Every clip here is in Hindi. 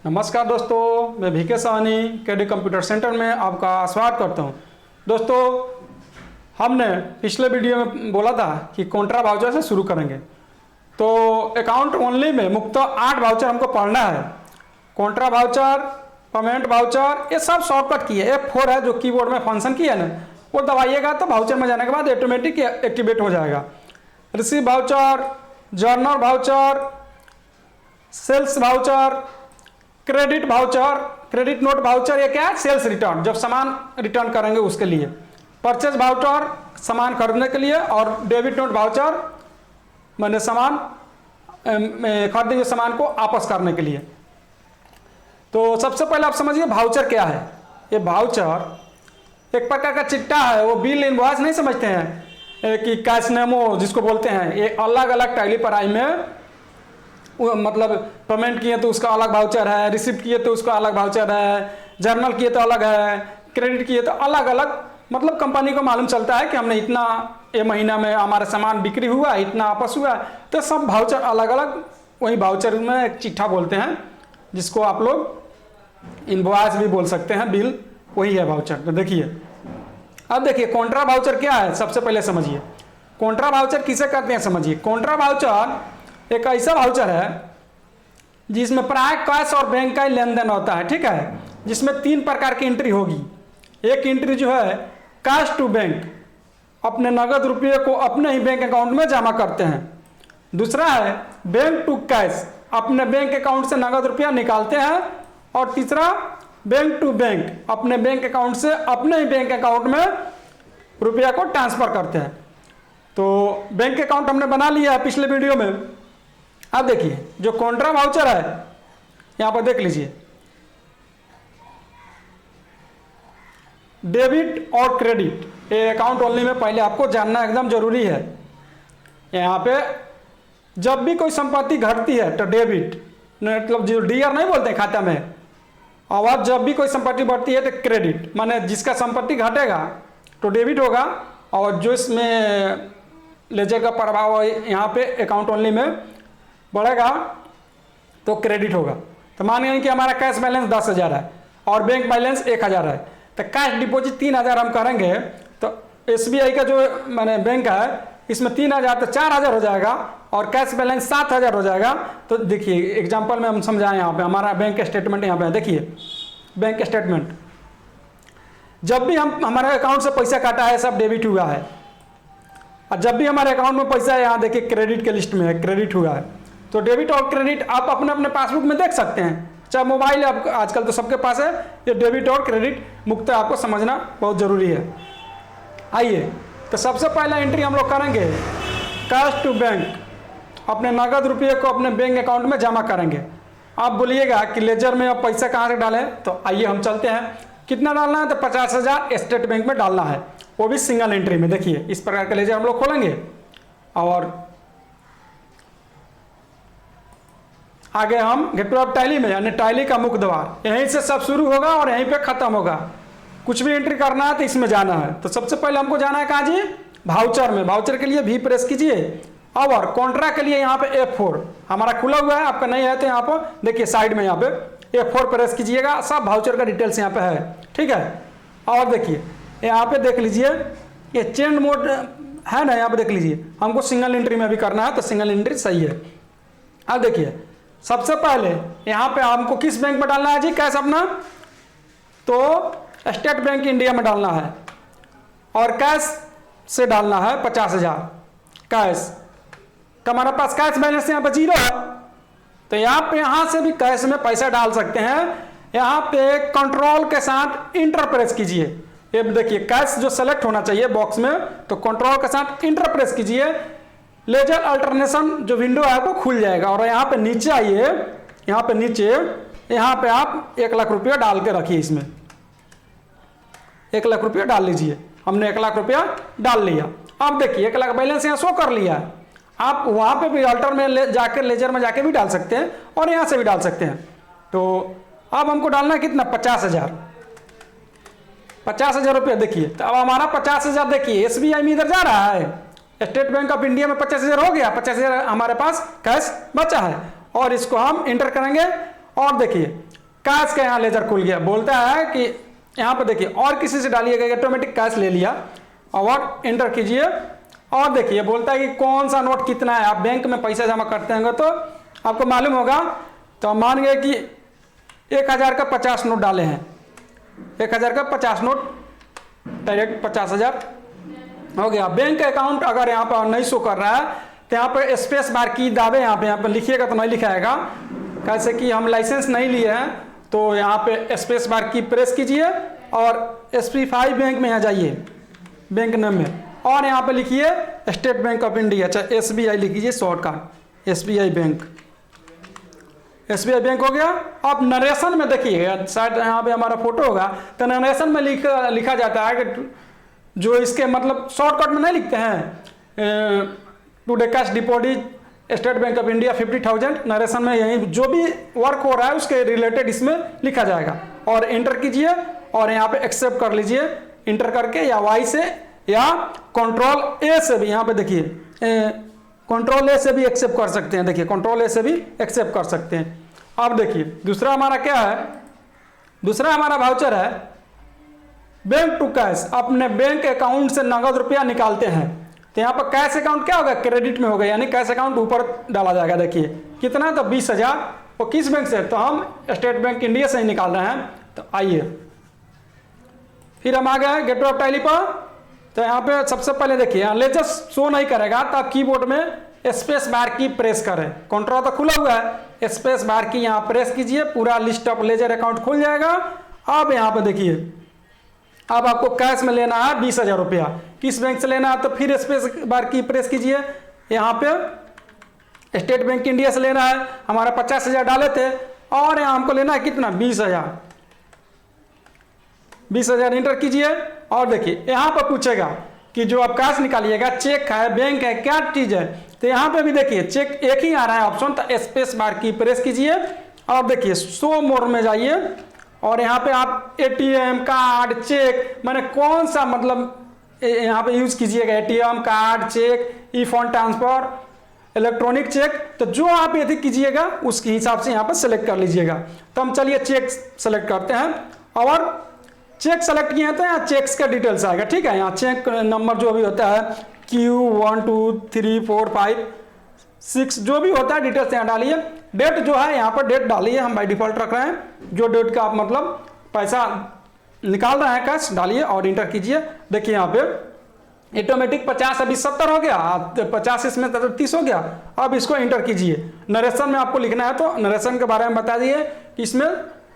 नमस्कार दोस्तों, मैं VK Sahni KD computer centre में आपका स्वागत करता हूं। दोस्तों, हमने पिछले वीडियो में बोला था कि कॉन्ट्रा वाउचर से शुरू करेंगे, तो अकाउंट ओनली में मुक्त 8 वाउचर हमको पढ़ना है। कॉन्ट्रा वाउचर, पेमेंट वाउचर, ये सब शॉर्टकट की है। F4 है जो कीबोर्ड में फंक्शन की है ना, वो दबाइएगा तो वाउचर में जाने के बाद ऑटोमेटिक एक्टिवेट हो जाएगा। Receive voucher, journal voucher, sales voucher, credit voucher, credit note voucher, ये क्या है? सेल्स रिटर्न, जब सामान रिटर्न करेंगे उसके लिए। परचेज वाउचर, सामान खरीदने के लिए। और डेबिट नोट वाउचर, मैंने सामान खरीदे हुए सामान को वापस करने के लिए। तो सबसे पहले आप समझिए वाउचर क्या है। ये वाउचर एक प्रकार का चिट्ठा है। वो बिल इनवॉइस नहीं समझते हैं कि कैश मेमो जिसको बोलते हैं। ये अलग अलग टैली प्राइस में मतलब पेमेंट किए तो उसका अलग वाउचर है, रिसिप्ट किए तो उसका अलग वाउचर है, जर्नल किए तो अलग है, क्रेडिट किए तो अलग अलग। मतलब कंपनी को मालूम चलता है कि हमने इतना ये महीना में हमारा सामान बिक्री हुआ, इतना वापस हुआ, तो सब वाउचर अलग अलग। वही वाउचर में एक चिट्ठा बोलते हैं, जिसको आप लोग इनवॉइस भी बोल सकते हैं, बिल, वही है वाउचर। तो देखिए, अब देखिए कॉन्ट्रा वाउचर क्या है, सबसे पहले समझिए। कॉन्ट्रा वाउचर किसे कहते हैं समझिए। कॉन्ट्रा वाउचर एक ऐसा वाउचर है जिसमें प्राय कैश और बैंक का ही लेन देन होता है, ठीक है। जिसमें 3 प्रकार की एंट्री होगी। एक एंट्री जो है कैश टू बैंक, अपने नगद रुपये को अपने ही बैंक अकाउंट में जमा करते हैं। दूसरा है बैंक टू कैश, अपने बैंक अकाउंट से नगद रुपया निकालते हैं। और तीसरा बैंक टू बैंक, अपने बैंक अकाउंट से अपने ही बैंक अकाउंट में रुपया को ट्रांसफर करते हैं। तो बैंक अकाउंट हमने बना लिया है पिछले वीडियो में। अब देखिए जो कॉन्ट्रा वाउचर है, यहां पर देख लीजिए, डेबिट और क्रेडिट, ये अकाउंट ओनली में पहले आपको जानना एकदम जरूरी है। यहां पे जब भी कोई संपत्ति घटती है तो डेबिट, मतलब जो डीआर नहीं बोलते खाता में, और जब भी कोई संपत्ति बढ़ती है तो क्रेडिट, माने जिसका संपत्ति घटेगा तो डेबिट होगा, और जो इसमें लेजर का प्रभाव यहाँ पे अकाउंट ओनली में बढ़ेगा तो क्रेडिट होगा। तो मानिए कि हमारा कैश बैलेंस 10,000 है और बैंक बैलेंस 1,000 है, तो कैश डिपॉजिट 3,000 हम करेंगे, तो SBI का जो मैंने बैंक है इसमें 3,000 तो 4,000 हो जाएगा, और कैश बैलेंस 7,000 हो जाएगा। तो देखिए एग्जांपल में हम समझाएं, यहाँ पे हमारा बैंक स्टेटमेंट यहाँ पे देखिए, बैंक स्टेटमेंट, जब भी हम हमारे अकाउंट से पैसा काटा है सब डेबिट हुआ है, और जब भी हमारे अकाउंट में पैसा है, यहाँ देखिए क्रेडिट के लिस्ट में है, क्रेडिट हुआ है। तो डेबिट और क्रेडिट आप अपने अपने पासबुक में देख सकते हैं, चाहे मोबाइल आप आजकल तो सबके पास है। ये डेबिट और क्रेडिट मुक्त आपको समझना बहुत ज़रूरी है। आइए, तो सबसे पहला एंट्री हम लोग करेंगे कैश टू बैंक, अपने नगद रुपये को अपने बैंक अकाउंट में जमा करेंगे। आप बोलिएगा कि लेजर में अब पैसा कहाँ से डालें, तो आइए हम चलते हैं। कितना डालना है, तो 50,000 स्टेट बैंक में डालना है, वो भी सिंगल एंट्री में। देखिए इस प्रकार का लेजर हम लोग खोलेंगे, और आगे हम गेटवे ऑफ टैली में, यानी टैली का मुख्य द्वार, यहीं से सब शुरू होगा और यहीं पे खत्म होगा। कुछ भी एंट्री करना है तो इसमें जाना है। तो सबसे पहले हमको जाना है कहाँ जी, वाउचर में। वाउचर के लिए V प्रेस कीजिए, और कॉन्ट्रा के लिए यहाँ पे F4 हमारा खुला हुआ है, आपका नहीं है तो यहाँ पर देखिए साइड में यहाँ पे F4 प्रेस कीजिएगा, सब वाउचर का डिटेल्स यहाँ पे है, ठीक है। और देखिए यहाँ पे देख लीजिए, ये चेंज मोड है ना, यहाँ पे देख लीजिए, हमको सिंगल एंट्री में भी करना है तो सिंगल एंट्री सही है। अब देखिए सबसे पहले यहाँ पे हमको किस बैंक में डालना है जी कैश अपना, तो स्टेट बैंक इंडिया में डालना है, और कैश से डालना है 50,000 कैश का। हमारे पास कैश बैलेंस यहाँ पे 0 है, तो यहाँ से भी कैश में पैसा डाल सकते हैं। यहाँ पे कंट्रोल के साथ इंटर प्रेस कीजिए। ये देखिए कैश जो सेलेक्ट होना चाहिए बॉक्स में, तो कंट्रोल के साथ इंटर प्रेस कीजिए, लेजर अल्टरनेशन जो विंडो है वो खुल जाएगा। और यहाँ पे नीचे आइए, यहाँ पे नीचे, यहाँ पे आप 1 लाख रुपया डाल के रखिए, इसमें 1 लाख रुपया डाल लीजिए। हमने 1 लाख रुपया डाल लिया। अब देखिए 1 लाख बैलेंस यहाँ शो कर लिया है। आप वहाँ पे भी अल्टर में जाकर लेजर में जाके भी डाल सकते हैं, और यहाँ से भी डाल सकते हैं। तो अब हमको डालना है कितना, 50,000 रुपया। देखिए तो अब हमारा 50,000 देखिए SBI में इधर जा रहा है, स्टेट बैंक ऑफ इंडिया में 50,000 हो गया, 50,000 हमारे पास कैश बचा है, और इसको हम इंटर करेंगे। और देखिए कैश का यहाँ लेजर खुल गया, बोलता है कि यहाँ पर देखिए और किसी से डालिएगा, ऑटोमेटिक कैश ले लिया और एंटर कीजिए और देखिए बोलता है कि कौन सा नोट कितना है। आप बैंक में पैसा जमा करते होंगे तो आपको मालूम होगा। तो मान गए कि 1000 का 50 नोट डाले हैं, 1000 का 50 नोट डायरेक्ट 50,000 हो गया। बैंक अकाउंट अगर यहाँ पर नहीं शो कर रहा है तो यहाँ पर स्पेस बार की दावे यहाँ पे लिखिएगा तो नहीं लिखाएगा, कैसे कि हम लाइसेंस नहीं लिए हैं। तो यहाँ पे स्पेस बार की प्रेस कीजिए और SP5 बैंक में यहाँ जाइए, बैंक नेम में, और यहाँ पे लिखिए स्टेट बैंक ऑफ इंडिया, चाहे SBI लिखिए shortcut SBI bank. SBI bank हो गया। अब नरेशन में देखिए शायद यहाँ पे हमारा फोटो होगा, तो नरेशन में लिखा जाता है कि जो इसके मतलब शॉर्टकट में नहीं लिखते हैं, today cash deposit state bank of India 50,000, narration में यही जो भी वर्क हो रहा है उसके रिलेटेड इसमें लिखा जाएगा और एंटर कीजिए और यहाँ पे एक्सेप्ट कर लीजिए, इंटर करके या Y से या कंट्रोल A से भी, यहाँ पे देखिए कंट्रोल A से भी एक्सेप्ट कर सकते हैं, देखिए कंट्रोल A से भी एक्सेप्ट कर सकते हैं। अब देखिए दूसरा हमारा क्या है, दूसरा हमारा वाउचर है बैंक टू कैश। अपने बैंक अकाउंट से नगद रुपया निकालते हैं तो यहाँ पर कैश अकाउंट क्या होगा, क्रेडिट में होगा, यानी कैश अकाउंट ऊपर डाला जाएगा। देखिए कितना, तो 20,000। वो किस बैंक से, तो हम स्टेट बैंक इंडिया से ही निकाल रहे हैं। तो आइए फिर हम आ गए गेटवे ऑफ टैली पर। तो यहाँ पे सबसे पहले देखिए यहाँ लेजर शो नहीं करेगा, तो आप कीबोर्ड में स्पेस बार की प्रेस करें, कंट्रोल तो खुला हुआ है, स्पेस बार की यहाँ प्रेस कीजिए, पूरा लिस्ट ऑफ लेजर अकाउंट खुल जाएगा। अब यहाँ पे देखिए अब आपको कैश में लेना है 20,000 रुपया, किस बैंक से लेना है, तो फिर स्पेस बार की प्रेस कीजिए, यहाँ पे स्टेट बैंक इंडिया से लेना है, हमारा 50,000 डाले थे और यहाँ हमको लेना है कितना, 20,000। 20,000 इंटर कीजिए और देखिए यहाँ पर पूछेगा कि जो आप कैश निकालिएगा चेक है, बैंक है, क्या चीज़ है। तो यहाँ पे भी देखिए चेक एक ही आ रहा है ऑप्शन, तो स्पेस बार की प्रेस कीजिए और देखिए शो मोर में जाइए और यहाँ पे आप ATM कार्ड चेक मैंने कौन सा मतलब यहाँ पे यूज कीजिएगा, ATM कार्ड चेक, ई फंड ट्रांसफर, इलेक्ट्रॉनिक चेक, तो जो आप यदि कीजिएगा उसके हिसाब से यहाँ पर सेलेक्ट कर लीजिएगा। तो हम चलिए चेक सेलेक्ट करते हैं और चेक सेलेक्ट किए तो यहाँ चेक्स का डिटेल्स आएगा, ठीक है। यहाँ चेक नंबर जो भी होता है Q1 2 3 4 5 6 जो भी होता है डिटेल्स यहाँ डालिए। डेट जो है यहाँ पर डेट डालिए, हम बाय डिफॉल्ट रख रहे हैं, जो डेट का आप मतलब पैसा निकाल रहे हैं कैश डालिए और इंटर कीजिए। देखिए यहाँ पे ऑटोमेटिक 50 अभी 70 हो गया, 50 इसमें 30 हो गया। अब इसको इंटर कीजिए। नरेशन में आपको लिखना है तो नरेशन के बारे में बता दिए कि इसमें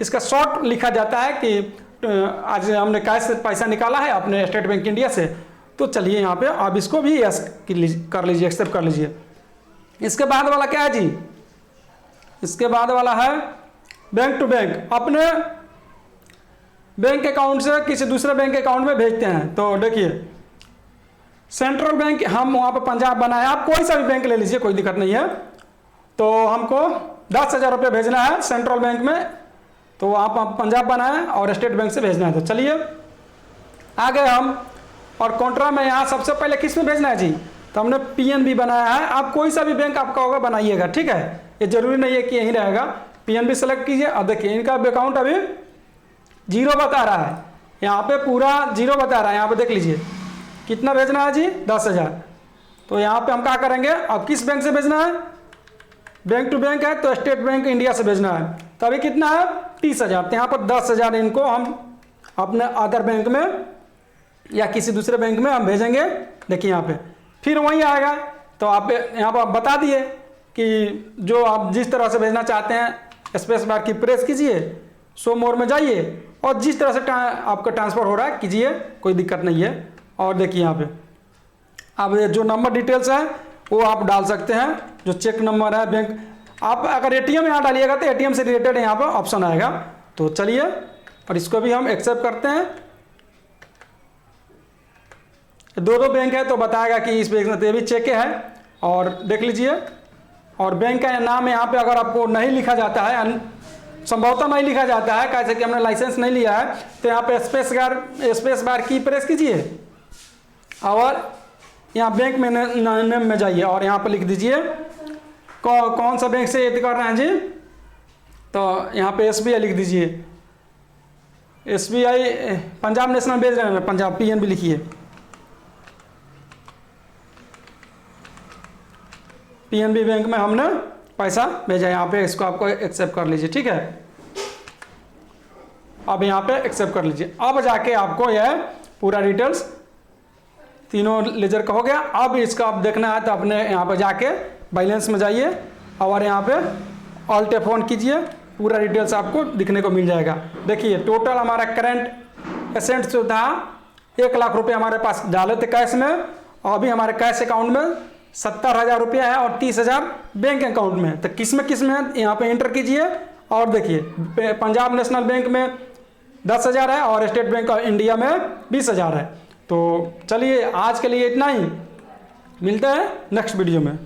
इसका शॉर्ट लिखा जाता है कि आज हमने कैश से पैसा निकाला है अपने स्टेट बैंक इंडिया से। तो चलिए यहाँ पे अब इसको भी यस कर लीजिए, एक्सेप्ट कर लीजिए। इसके बाद वाला क्या है जी, इसके बाद वाला है बैंक टू बैंक, अपने बैंक अकाउंट से किसी दूसरे बैंक अकाउंट में भेजते हैं। तो देखिए सेंट्रल बैंक हम वहाँ पर पंजाब बनाया, आप कोई सा भी बैंक ले लीजिए कोई दिक्कत नहीं है। तो हमको 10,000 रुपये भेजना है सेंट्रल बैंक में, तो आप पंजाब बनाए और स्टेट बैंक से भेजना है। तो चलिए आ गए हम और कॉन्ट्रा में यहाँ सबसे पहले किस में भेजना है जी, तो हमने PNB बनाया है। आप कोई सा भी बैंक आपका होगा बनाइएगा, ठीक है, ये जरूरी नहीं है कि यही रहेगा। PNB सेलेक्ट कीजिए। अब देखिए इनका अकाउंट अभी 0 बता रहा है, यहाँ पे पूरा 0 बता रहा है। यहाँ पे देख लीजिए कितना भेजना है जी, 10,000। तो यहाँ पे हम क्या करेंगे, अब किस बैंक से भेजना है, बैंक टू बैंक है तो स्टेट बैंक इंडिया से भेजना है। तो अभी कितना है 30,000, तो यहाँ पर 10,000 इनको हम अपने अदर बैंक में या किसी दूसरे बैंक में हम भेजेंगे। देखिए यहाँ पे फिर वहीं आएगा, तो आप यहाँ पर बता दिए कि जो आप जिस तरह से भेजना चाहते हैं स्पेस बार की प्रेस कीजिए, शो मोर में जाइए और जिस तरह से आपका ट्रांसफ़र हो रहा है कीजिए, कोई दिक्कत नहीं है। और देखिए यहाँ पे अब जो नंबर डिटेल्स है वो आप डाल सकते हैं, जो चेक नंबर है बैंक, आप अगर ATM यहाँ डालिएगा तो ATM से रिलेटेड यहाँ पर ऑप्शन आएगा। तो चलिए और इसको भी हम एक्सेप्ट करते हैं। दो बैंक है तो बताएगा कि इस बैंक में ये भी चेक है और देख लीजिए। और बैंक का नाम यहाँ पे अगर आपको नहीं लिखा जाता है, संभवतः नहीं लिखा जाता है, कैसे कि हमने लाइसेंस नहीं लिया है, तो यहाँ पे स्पेस बार की प्रेस कीजिए और यहाँ बैंक में नेम में जाइए और यहाँ पर लिख दीजिए कौन सा बैंक से ये कर रहे हैं जी, तो यहाँ पे SBI लिख दीजिए। SBI पंजाब नेशनल भेज रहे हैं, पंजाब PNB लिखिए। PNB बैंक में हमने पैसा भेजा, यहाँ पे इसको आपको एक्सेप्ट कर लीजिए, ठीक है। अब यहाँ पे एक्सेप्ट कर लीजिए। अब जाके आपको यह पूरा डिटेल्स तीनों लेजर का हो गया। अब इसका आप देखना है तो अपने यहाँ पे जाके बैलेंस में जाइए और यहाँ पे ऑल टैप ऑन कीजिए, पूरा डिटेल्स आपको दिखने को मिल जाएगा। देखिए टोटल हमारा करंट एसेट जो था 1 लाख रुपये हमारे पास डाले थे कैश में, और अभी हमारे कैश अकाउंट में 70,000 रुपया है और 30,000 बैंक अकाउंट में। तो किस में है यहाँ पे एंटर कीजिए और देखिए पंजाब नेशनल बैंक में 10,000 है और स्टेट बैंक ऑफ इंडिया में 20,000 है। तो चलिए आज के लिए इतना ही, मिलते हैं नेक्स्ट वीडियो में।